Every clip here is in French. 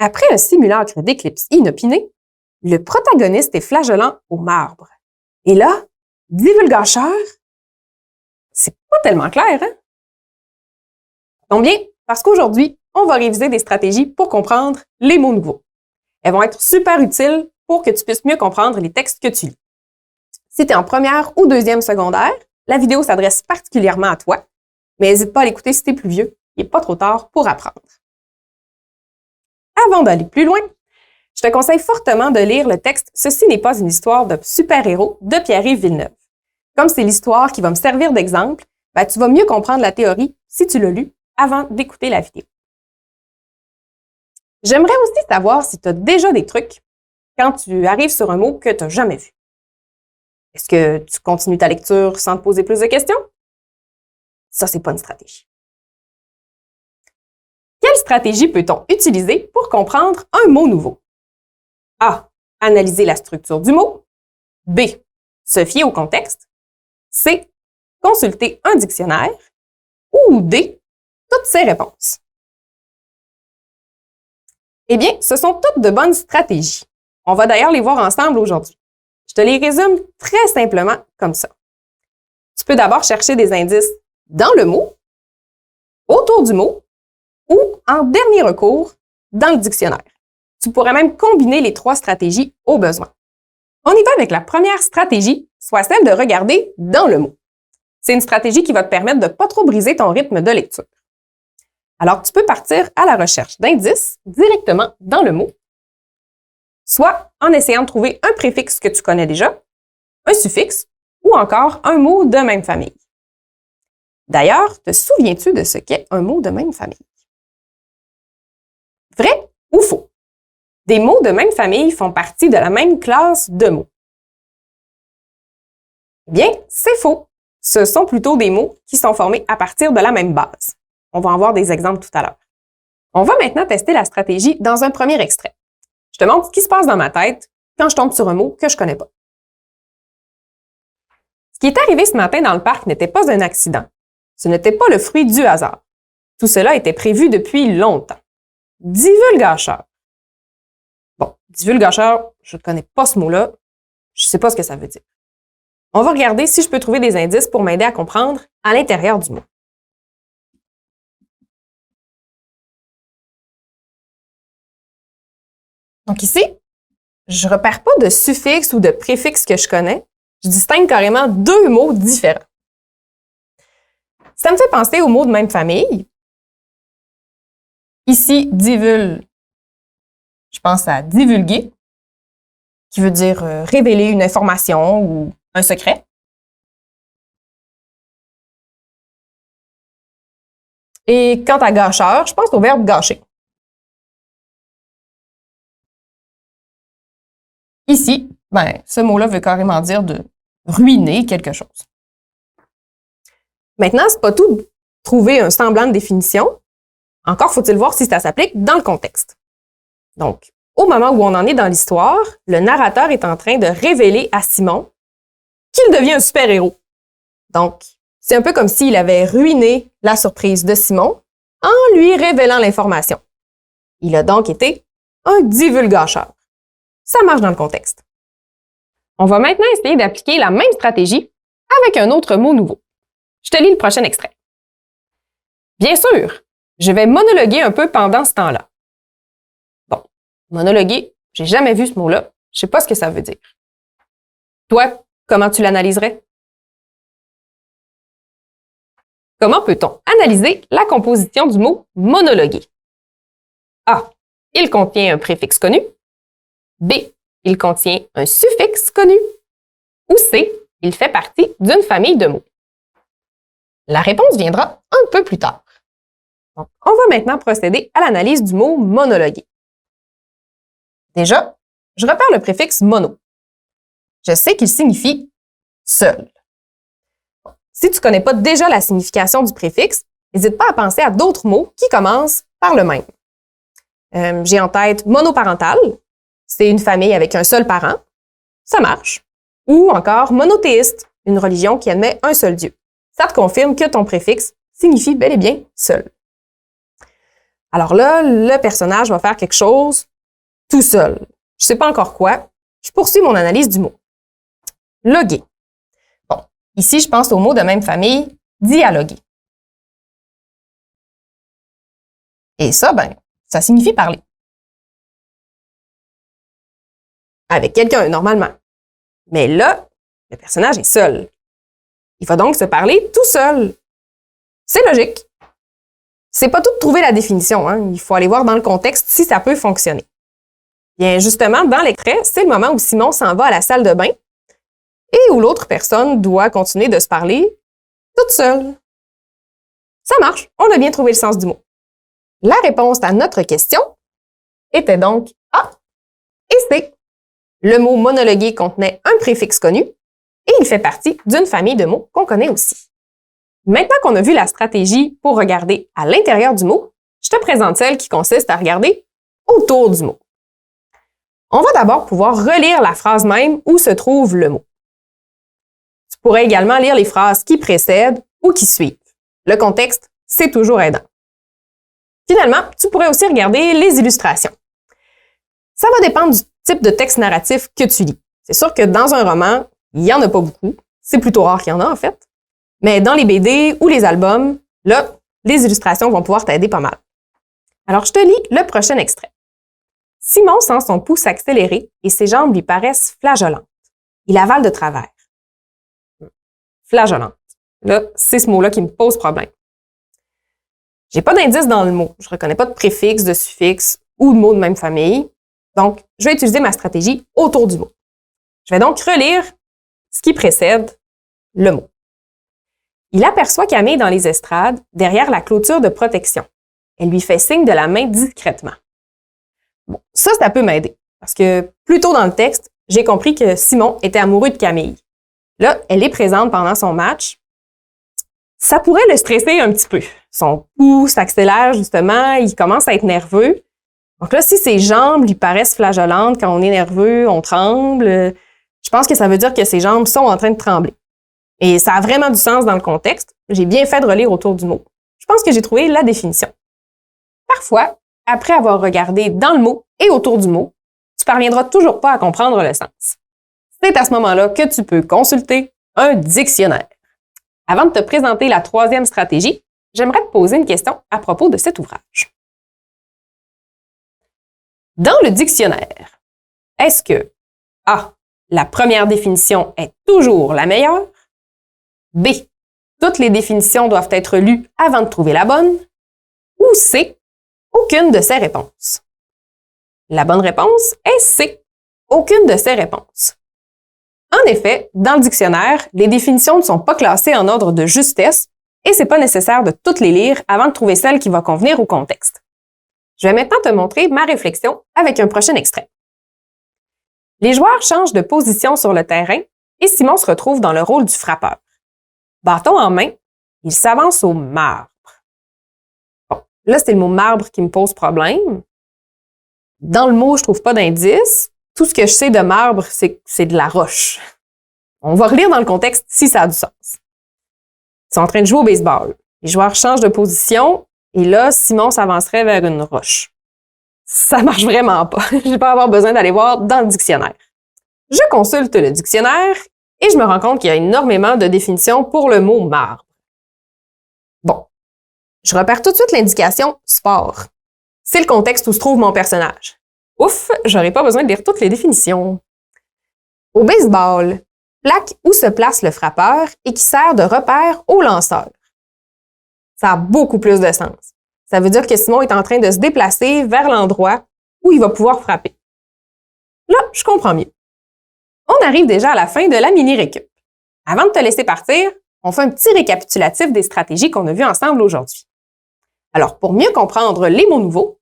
Après un simulacre d'éclipse inopiné, le protagoniste est flageolant au marbre. Et là, divulgateur, c'est pas tellement clair, hein? Donc bien, parce qu'aujourd'hui, on va réviser des stratégies pour comprendre les mots nouveaux. Elles vont être super utiles pour que tu puisses mieux comprendre les textes que tu lis. Si tu es en première ou deuxième secondaire, la vidéo s'adresse particulièrement à toi, mais n'hésite pas à l'écouter si tu es plus vieux. Il n'est pas trop tard pour apprendre. Avant d'aller plus loin, je te conseille fortement de lire le texte « Ceci n'est pas une histoire de super-héros » de Pierre-Yves Villeneuve. Comme c'est l'histoire qui va me servir d'exemple, tu vas mieux comprendre la théorie si tu l'as lu avant d'écouter la vidéo. J'aimerais aussi savoir si tu as déjà des trucs quand tu arrives sur un mot que tu n'as jamais vu. Est-ce que tu continues ta lecture sans te poser plus de questions? Ça, c'est pas une stratégie. Quelle stratégie peut-on utiliser pour comprendre un mot nouveau? A. Analyser la structure du mot. B. Se fier au contexte. C. Consulter un dictionnaire. Ou D. Toutes ces réponses. Eh bien, ce sont toutes de bonnes stratégies. On va d'ailleurs les voir ensemble aujourd'hui. Je te les résume très simplement comme ça. Tu peux d'abord chercher des indices dans le mot, autour du mot, ou en dernier recours, dans le dictionnaire. Tu pourrais même combiner les trois stratégies au besoin. On y va avec la première stratégie, soit celle de regarder dans le mot. C'est une stratégie qui va te permettre de ne pas trop briser ton rythme de lecture. Alors, tu peux partir à la recherche d'indices directement dans le mot, soit en essayant de trouver un préfixe que tu connais déjà, un suffixe ou encore un mot de même famille. D'ailleurs, te souviens-tu de ce qu'est un mot de même famille? Vrai ou faux? Des mots de même famille font partie de la même classe de mots. Eh bien, c'est faux. Ce sont plutôt des mots qui sont formés à partir de la même base. On va en voir des exemples tout à l'heure. On va maintenant tester la stratégie dans un premier extrait. Je te montre ce qui se passe dans ma tête quand je tombe sur un mot que je ne connais pas. Ce qui est arrivé ce matin dans le parc n'était pas un accident. Ce n'était pas le fruit du hasard. Tout cela était prévu depuis longtemps. Divulgateur. Bon, divulgateur, je ne connais pas ce mot-là. Je ne sais pas ce que ça veut dire. On va regarder si je peux trouver des indices pour m'aider à comprendre à l'intérieur du mot. Donc ici, je ne repère pas de suffixe ou de préfixe que je connais. Je distingue carrément deux mots différents. Ça me fait penser aux mots de même famille. Ici, divul, je pense à divulguer, qui veut dire révéler une information ou un secret. Et quant à gâcheur, je pense au verbe gâcher. Ici, ce mot-là veut carrément dire de ruiner quelque chose. Maintenant, c'est pas tout de trouver un semblant de définition. Encore faut-il voir si ça s'applique dans le contexte. Donc, au moment où on en est dans l'histoire, le narrateur est en train de révéler à Simon qu'il devient un super-héros. Donc, c'est un peu comme s'il avait ruiné la surprise de Simon en lui révélant l'information. Il a donc été un divulgateur. Ça marche dans le contexte. On va maintenant essayer d'appliquer la même stratégie avec un autre mot nouveau. Je te lis le prochain extrait. Bien sûr, je vais monologuer un peu pendant ce temps-là. Bon, monologuer, j'ai jamais vu ce mot-là. Je sais pas ce que ça veut dire. Toi, comment tu l'analyserais? Comment peut-on analyser la composition du mot monologuer? A. Il contient un préfixe connu. B. Il contient un suffixe connu. Ou C. Il fait partie d'une famille de mots. La réponse viendra un peu plus tard. Donc, on va maintenant procéder à l'analyse du mot monologuer. Déjà, je repère le préfixe mono. Je sais qu'il signifie seul. Si tu ne connais pas déjà la signification du préfixe, n'hésite pas à penser à d'autres mots qui commencent par le même. J'ai en tête monoparental, c'est une famille avec un seul parent, ça marche. Ou encore monothéiste, une religion qui admet un seul Dieu. Ça te confirme que ton préfixe signifie bel et bien seul. Alors là, le personnage va faire quelque chose tout seul. Je ne sais pas encore quoi. Je poursuis mon analyse du mot. Loguer. Bon, ici, je pense au mot de même famille, dialoguer. Et ça, ça signifie parler. Avec quelqu'un, normalement. Mais là, le personnage est seul. Il va donc se parler tout seul. C'est logique. C'est pas tout de trouver la définition, hein. Il faut aller voir dans le contexte si ça peut fonctionner. Bien, justement, dans l'extrait, c'est le moment où Simon s'en va à la salle de bain et où l'autre personne doit continuer de se parler toute seule. Ça marche, on a bien trouvé le sens du mot. La réponse à notre question était donc A et C. Le mot monologuer contenait un préfixe connu et il fait partie d'une famille de mots qu'on connaît aussi. Maintenant qu'on a vu la stratégie pour regarder à l'intérieur du mot, je te présente celle qui consiste à regarder autour du mot. On va d'abord pouvoir relire la phrase même où se trouve le mot. Tu pourrais également lire les phrases qui précèdent ou qui suivent. Le contexte, c'est toujours aidant. Finalement, tu pourrais aussi regarder les illustrations. Ça va dépendre du type de texte narratif que tu lis. C'est sûr que dans un roman, il n'y en a pas beaucoup. C'est plutôt rare qu'il y en a, en fait. Mais dans les BD ou les albums, là, les illustrations vont pouvoir t'aider pas mal. Alors, je te lis le prochain extrait. Simon sent son pouls s'accélérer et ses jambes lui paraissent flageolantes. Il avale de travers. Flageolante. Là, c'est ce mot-là qui me pose problème. J'ai pas d'indice dans le mot. Je reconnais pas de préfixe, de suffixe ou de mot de même famille. Donc, je vais utiliser ma stratégie autour du mot. Je vais donc relire ce qui précède le mot. Il aperçoit Camille dans les estrades, derrière la clôture de protection. Elle lui fait signe de la main discrètement. Bon, ça peut m'aider. Parce que plus tôt dans le texte, j'ai compris que Simon était amoureux de Camille. Là, elle est présente pendant son match. Ça pourrait le stresser un petit peu. Son pouls s'accélère justement, il commence à être nerveux. Donc là, si ses jambes lui paraissent flageolantes, quand on est nerveux, on tremble, je pense que ça veut dire que ses jambes sont en train de trembler. Et ça a vraiment du sens dans le contexte. J'ai bien fait de relire autour du mot. Je pense que j'ai trouvé la définition. Parfois, après avoir regardé dans le mot et autour du mot, tu parviendras toujours pas à comprendre le sens. C'est à ce moment-là que tu peux consulter un dictionnaire. Avant de te présenter la troisième stratégie, j'aimerais te poser une question à propos de cet ouvrage. Dans le dictionnaire, est-ce que A, la première définition est toujours la meilleure? B, toutes les définitions doivent être lues avant de trouver la bonne? Ou C, aucune de ces réponses? La bonne réponse est C, aucune de ces réponses. En effet, dans le dictionnaire, les définitions ne sont pas classées en ordre de justesse et c'est pas nécessaire de toutes les lire avant de trouver celle qui va convenir au contexte. Je vais maintenant te montrer ma réflexion avec un prochain extrait. Les joueurs changent de position sur le terrain et Simon se retrouve dans le rôle du frappeur. Bâton en main, il s'avance au marbre. Bon, là, c'est le mot marbre qui me pose problème. Dans le mot, je trouve pas d'indice. Tout ce que je sais de marbre, c'est que c'est de la roche. On va relire dans le contexte si ça a du sens. Ils sont en train de jouer au baseball. Les joueurs changent de position et là, Simon s'avancerait vers une roche. Ça marche vraiment pas. Je vais pas avoir besoin d'aller voir dans le dictionnaire. Je consulte le dictionnaire et je me rends compte qu'il y a énormément de définitions pour le mot marbre. Bon, je repère tout de suite l'indication sport. C'est le contexte où se trouve mon personnage. Ouf, j'aurais pas besoin de lire toutes les définitions. Au baseball, plaque où se place le frappeur et qui sert de repère au lanceur. Ça a beaucoup plus de sens. Ça veut dire que Simon est en train de se déplacer vers l'endroit où il va pouvoir frapper. Là, je comprends mieux. On arrive déjà à la fin de la mini-récup. Avant de te laisser partir, on fait un petit récapitulatif des stratégies qu'on a vues ensemble aujourd'hui. Alors, pour mieux comprendre les mots nouveaux,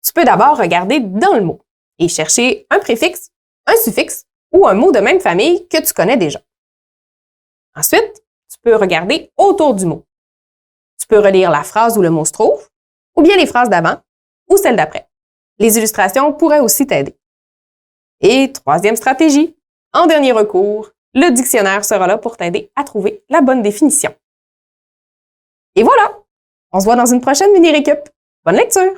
tu peux d'abord regarder dans le mot et chercher un préfixe, un suffixe ou un mot de même famille que tu connais déjà. Ensuite, tu peux regarder autour du mot. Tu peux relire la phrase où le mot se trouve, ou bien les phrases d'avant ou celles d'après. Les illustrations pourraient aussi t'aider. Et troisième stratégie, en dernier recours, le dictionnaire sera là pour t'aider à trouver la bonne définition. Et voilà! On se voit dans une prochaine mini-récup. Bonne lecture!